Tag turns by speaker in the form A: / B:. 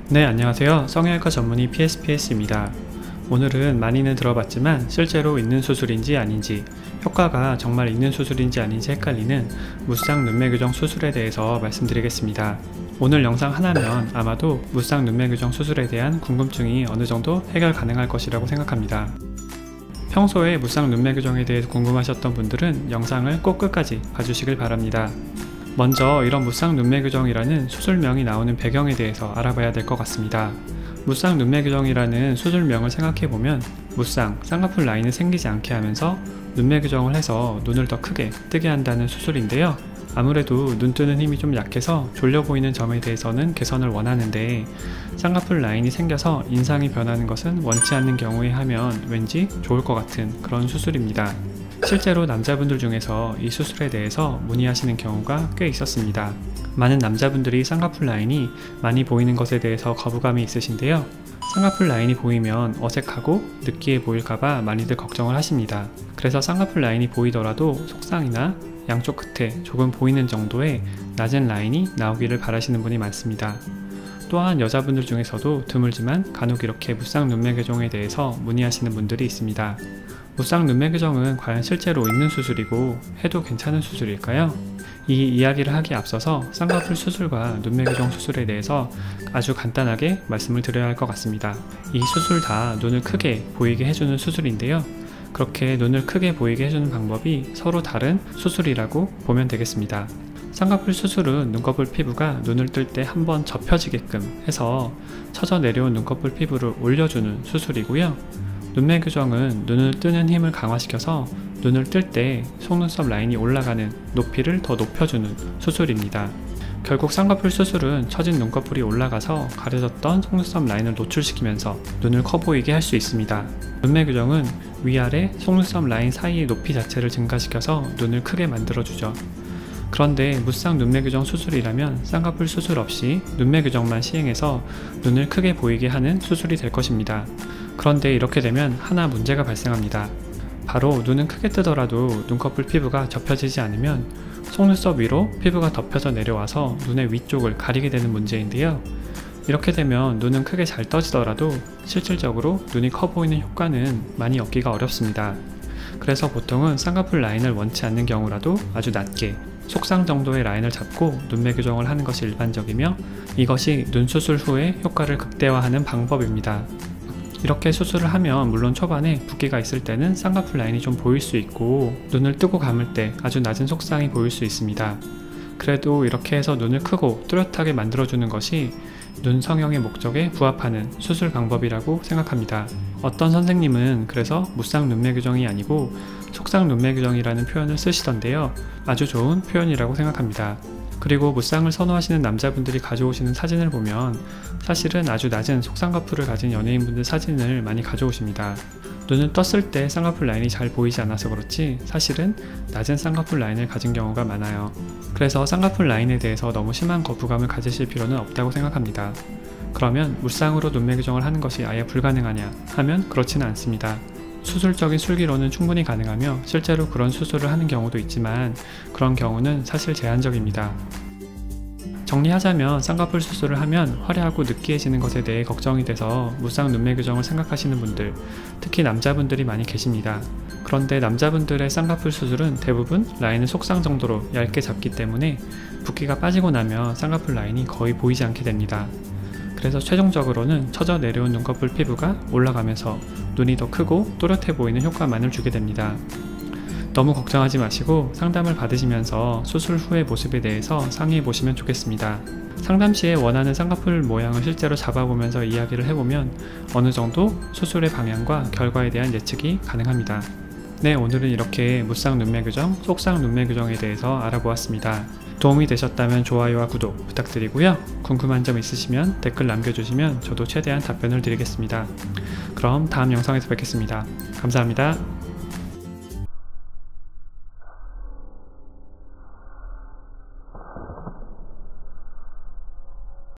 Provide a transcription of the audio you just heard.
A: 네, 안녕하세요. 성형외과 전문의 PSPS입니다. 오늘은 많이는 들어봤지만 실제로 있는 수술인지 아닌지, 효과가 정말 있는 수술인지 아닌지 헷갈리는 무쌍 눈매교정 수술에 대해서 말씀드리겠습니다. 오늘 영상 하나면 아마도 무쌍 눈매교정 수술에 대한 궁금증이 어느 정도 해결 가능할 것이라고 생각합니다. 평소에 무쌍 눈매교정에 대해 궁금하셨던 분들은 영상을 꼭 끝까지 봐주시길 바랍니다. 먼저 이런 무쌍 눈매교정이라는 수술명이 나오는 배경에 대해서 알아봐야 될 것 같습니다. 무쌍 눈매교정이라는 수술명을 생각해보면 무쌍, 쌍꺼풀 라인이 생기지 않게 하면서 눈매교정을 해서 눈을 더 크게 뜨게 한다는 수술인데요. 아무래도 눈 뜨는 힘이 좀 약해서 졸려 보이는 점에 대해서는 개선을 원하는데 쌍꺼풀 라인이 생겨서 인상이 변하는 것은 원치 않는 경우에 하면 왠지 좋을 것 같은 그런 수술입니다. 실제로 남자분들 중에서 이 수술에 대해서 문의하시는 경우가 꽤 있었습니다. 많은 남자분들이 쌍꺼풀 라인이 많이 보이는 것에 대해서 거부감이 있으신데요. 쌍꺼풀 라인이 보이면 어색하고 느끼해 보일까봐 많이들 걱정을 하십니다. 그래서 쌍꺼풀 라인이 보이더라도 속상이나 양쪽 끝에 조금 보이는 정도의 낮은 라인이 나오기를 바라시는 분이 많습니다. 또한 여자분들 중에서도 드물지만 간혹 이렇게 무쌍 눈매교정에 대해서 문의하시는 분들이 있습니다. 무쌍 눈매교정은 과연 실제로 있는 수술이고 해도 괜찮은 수술일까요? 이 이야기를 하기에 앞서서 쌍꺼풀 수술과 눈매교정 수술에 대해서 아주 간단하게 말씀을 드려야 할 것 같습니다. 이 수술 다 눈을 크게 보이게 해주는 수술인데요. 그렇게 눈을 크게 보이게 해주는 방법이 서로 다른 수술이라고 보면 되겠습니다. 쌍꺼풀 수술은 눈꺼풀 피부가 눈을 뜰 때 한번 접혀지게끔 해서 처져 내려온 눈꺼풀 피부를 올려주는 수술이고요. 눈매교정은 눈을 뜨는 힘을 강화시켜서 눈을 뜰 때 속눈썹 라인이 올라가는 높이를 더 높여주는 수술입니다. 결국 쌍꺼풀 수술은 처진 눈꺼풀이 올라가서 가려졌던 속눈썹 라인을 노출시키면서 눈을 커 보이게 할 수 있습니다. 눈매교정은 위아래 속눈썹 라인 사이의 높이 자체를 증가시켜서 눈을 크게 만들어주죠. 그런데 무쌍 눈매교정 수술이라면 쌍꺼풀 수술 없이 눈매교정만 시행해서 눈을 크게 보이게 하는 수술이 될 것입니다. 그런데 이렇게 되면 하나 문제가 발생합니다. 바로 눈은 크게 뜨더라도 눈꺼풀 피부가 접혀지지 않으면 속눈썹 위로 피부가 덮여져 내려와서 눈의 위쪽을 가리게 되는 문제인데요. 이렇게 되면 눈은 크게 잘 떠지더라도 실질적으로 눈이 커 보이는 효과는 많이 얻기가 어렵습니다. 그래서 보통은 쌍꺼풀 라인을 원치 않는 경우라도 아주 낮게 속상 정도의 라인을 잡고 눈매교정을 하는 것이 일반적이며 이것이 눈 수술 후에 효과를 극대화하는 방법입니다. 이렇게 수술을 하면 물론 초반에 붓기가 있을 때는 쌍꺼풀 라인이 좀 보일 수 있고 눈을 뜨고 감을 때 아주 낮은 속상이 보일 수 있습니다. 그래도 이렇게 해서 눈을 크고 뚜렷하게 만들어주는 것이 눈 성형의 목적에 부합하는 수술 방법이라고 생각합니다. 어떤 선생님은 그래서 무쌍 눈매교정이 아니고 속상 눈매교정이라는 표현을 쓰시던데요. 아주 좋은 표현이라고 생각합니다. 그리고 무쌍을 선호하시는 남자분들이 가져오시는 사진을 보면 사실은 아주 낮은 속쌍꺼풀을 가진 연예인분들 사진을 많이 가져오십니다. 눈을 떴을 때 쌍꺼풀 라인이 잘 보이지 않아서 그렇지 사실은 낮은 쌍꺼풀 라인을 가진 경우가 많아요. 그래서 쌍꺼풀 라인에 대해서 너무 심한 거부감을 가지실 필요는 없다고 생각합니다. 그러면 무쌍으로 눈매교정을 하는 것이 아예 불가능하냐 하면 그렇지는 않습니다. 수술적인 술기로는 충분히 가능하며 실제로 그런 수술을 하는 경우도 있지만 그런 경우는 사실 제한적입니다. 정리하자면 쌍꺼풀 수술을 하면 화려하고 느끼해지는 것에 대해 걱정이 돼서 무쌍 눈매교정을 생각하시는 분들, 특히 남자분들이 많이 계십니다. 그런데 남자분들의 쌍꺼풀 수술은 대부분 라인을 속상 정도로 얇게 잡기 때문에 붓기가 빠지고 나면 쌍꺼풀 라인이 거의 보이지 않게 됩니다. 그래서 최종적으로는 처져 내려온 눈꺼풀 피부가 올라가면서 눈이 더 크고 또렷해 보이는 효과만을 주게 됩니다. 너무 걱정하지 마시고 상담을 받으시면서 수술 후의 모습에 대해서 상의해 보시면 좋겠습니다. 상담 시에 원하는 쌍꺼풀 모양을 실제로 잡아보면서 이야기를 해보면 어느 정도 수술의 방향과 결과에 대한 예측이 가능합니다. 네, 오늘은 이렇게 무쌍 눈매교정, 속상 눈매교정에 대해서 알아보았습니다. 도움이 되셨다면 좋아요와 구독 부탁드리고요. 궁금한 점 있으시면 댓글 남겨주시면 저도 최대한 답변을 드리겠습니다. 그럼 다음 영상에서 뵙겠습니다. 감사합니다.